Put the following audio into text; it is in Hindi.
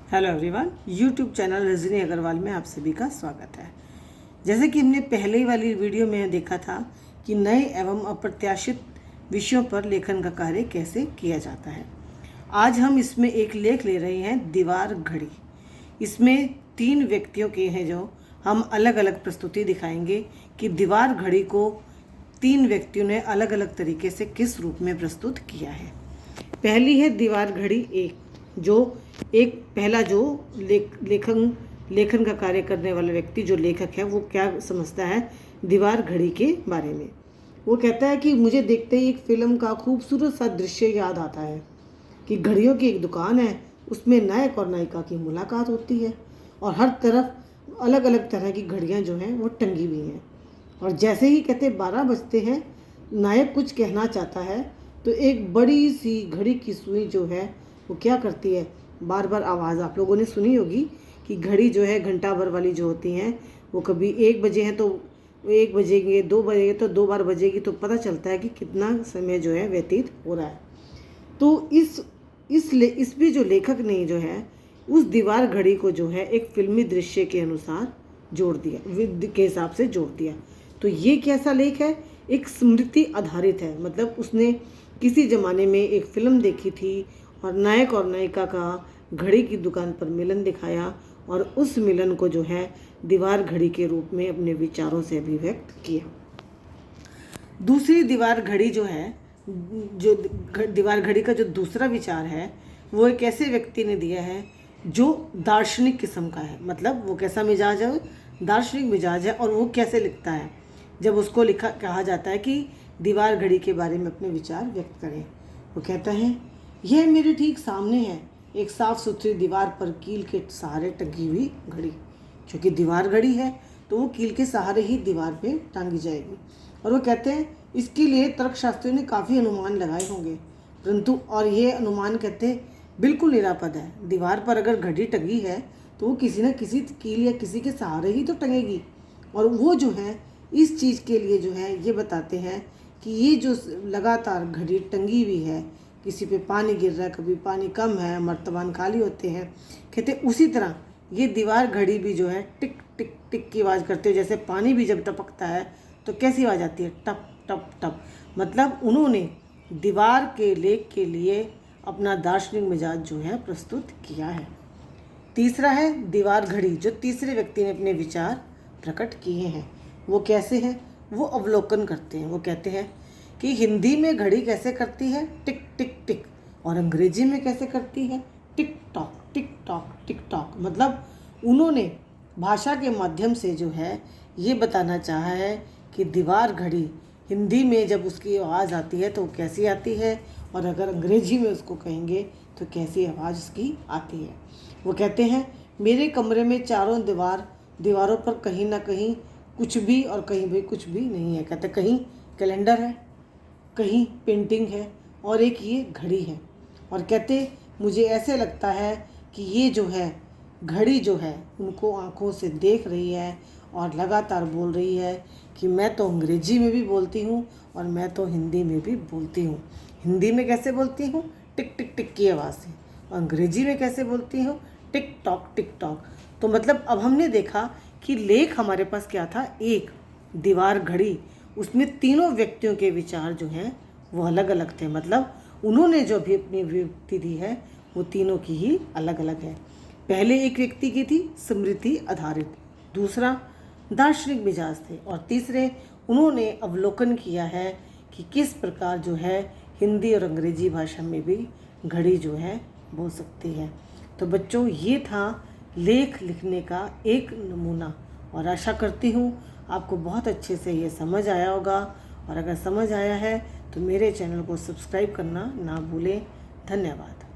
Hello everyone, YouTube channel Rajni Agarwal में आप सभी का स्वागत है। जैसे कि हमने पहले वाली वीडियो में देखा था कि नए एवं अप्रत्याशित विषयों पर लेखन का कार्य कैसे किया जाता है। आज हम इसमें एक लेख ले रहे हैं, दीवार घड़ी। इसमें 3 व्यक्तियों के हैं जो हम अलग अलग प्रस्तुति दिखाएंगे कि दीवार घड़ी को 3 व्यक्तियों ने अलग अलग तरीके से किस रूप में प्रस्तुत किया है। पहली है दीवार घड़ी एक, जो एक पहला जो लेखन का कार्य करने वाला व्यक्ति जो लेखक है वो क्या समझता है दीवार घड़ी के बारे में। वो कहता है कि मुझे देखते ही एक फिल्म का खूबसूरत सा दृश्य याद आता है कि घड़ियों की एक दुकान है, उसमें नायक और नायिका की मुलाकात होती है और हर तरफ अलग अलग तरह की घड़ियां जो हैं वो टंगी हुई हैं। और जैसे ही कहते 12 बजते हैं, नायक कुछ कहना चाहता है तो एक बड़ी सी घड़ी की सुई जो है वो क्या करती है, बार बार आवाज़ आप लोगों ने सुनी होगी कि घड़ी जो है घंटा भर वाली जो होती हैं वो कभी 1 बजे हैं तो 1 बजेंगे, 2 बजेंगे तो 2 बार बजेगी, तो पता चलता है कि कितना समय जो है व्यतीत हो रहा है। तो इसमें जो लेखक ने जो है उस दीवार घड़ी को जो है एक फिल्मी दृश्य के अनुसार जोड़ दिया, विद के हिसाब से जोड़ दिया। तो ये कैसा लेख है, एक स्मृति आधारित है। मतलब उसने किसी ज़माने में एक फिल्म देखी थी और नायक और नायिका का घड़ी की दुकान पर मिलन दिखाया और उस मिलन को जो है दीवार घड़ी के रूप में अपने विचारों से अभिव्यक्त किया। दूसरी दीवार घड़ी जो है, जो दीवार घड़ी का जो दूसरा विचार है वो एक ऐसे व्यक्ति ने दिया है जो दार्शनिक किस्म का है। मतलब वो कैसा मिजाज है, दार्शनिक मिजाज है। और वो कैसे लिखता है, जब उसको कहा जाता है कि दीवार घड़ी के बारे में अपने विचार व्यक्त करें। वो कहता है, यह मेरे ठीक सामने है एक साफ सुथरी दीवार पर कील के सहारे टंगी हुई घड़ी। क्योंकि दीवार घड़ी है तो वो कील के सहारे ही दीवार पे टांगी जाएगी। और वो कहते हैं इसके लिए तर्कशास्त्रियों ने काफ़ी अनुमान लगाए होंगे, परंतु और ये अनुमान कहते हैं बिल्कुल निरापद है। दीवार पर अगर घड़ी टंगी है तो वो किसी न किसी कील या किसी के सहारे ही तो टंगेगी। और वो जो है इस चीज़ के लिए जो है ये बताते हैं कि ये जो लगातार घड़ी टंगी हुई है, किसी पे पानी गिर रहा है, कभी पानी कम है, मर्तबान खाली होते हैं, कहते उसी तरह ये दीवार घड़ी भी जो है टिक टिक टिक की आवाज़ करते हैं। जैसे पानी भी जब टपकता है तो कैसी आवाज़ आती है, टप टप टप। मतलब उन्होंने दीवार के लेख के लिए अपना दार्शनिक मिजाज जो है प्रस्तुत किया है। तीसरा है दीवार घड़ी, जो तीसरे व्यक्ति ने अपने विचार प्रकट किए हैं। वो कैसे हैं, वो अवलोकन करते हैं। वो कहते हैं कि हिंदी में घड़ी कैसे करती है, टिक टिक टिक, और अंग्रेजी में कैसे करती है, tick tock tick tock tick tock. मतलब उन्होंने भाषा के माध्यम से जो है ये बताना चाहा है कि दीवार घड़ी हिंदी में जब उसकी आवाज़ आती है तो वो कैसी आती है, और अगर अंग्रेजी में उसको कहेंगे तो कैसी आवाज़ उसकी आती है। वो कहते हैं मेरे कमरे में चारों दीवारों पर कहीं ना कहीं कुछ भी और कहीं भी कुछ भी नहीं है। कहते कहीं कैलेंडर है, कहीं पेंटिंग है और एक ये घड़ी है। और कहते मुझे ऐसे लगता है कि ये जो है घड़ी जो है उनको आँखों से देख रही है और लगातार बोल रही है कि मैं तो अंग्रेजी में भी बोलती हूँ और मैं तो हिंदी में भी बोलती हूँ। हिंदी में कैसे बोलती हूँ, टिक टिक टिक की आवाज़ से, और अंग्रेजी में कैसे बोलती हूँ, टिक टॉक टिक टॉक। तो मतलब अब हमने देखा कि लेख हमारे पास क्या था, एक दीवार घड़ी, उसमें तीनों व्यक्तियों के विचार जो हैं वो अलग अलग थे। मतलब उन्होंने जो भी अपनी व्यक्ति दी है वो तीनों की ही अलग अलग है। पहले एक व्यक्ति की थी स्मृति आधारित, दूसरा दार्शनिक मिजाज थे, और तीसरे उन्होंने अवलोकन किया है कि किस प्रकार जो है हिंदी और अंग्रेजी भाषा में भी घड़ी जो है बोल सकती है। तो बच्चों, ये था लेख लिखने का एक नमूना, और आशा करती हूँ आपको बहुत अच्छे से ये समझ आया होगा। और अगर समझ आया है तो मेरे चैनल को सब्सक्राइब करना ना भूलें। धन्यवाद।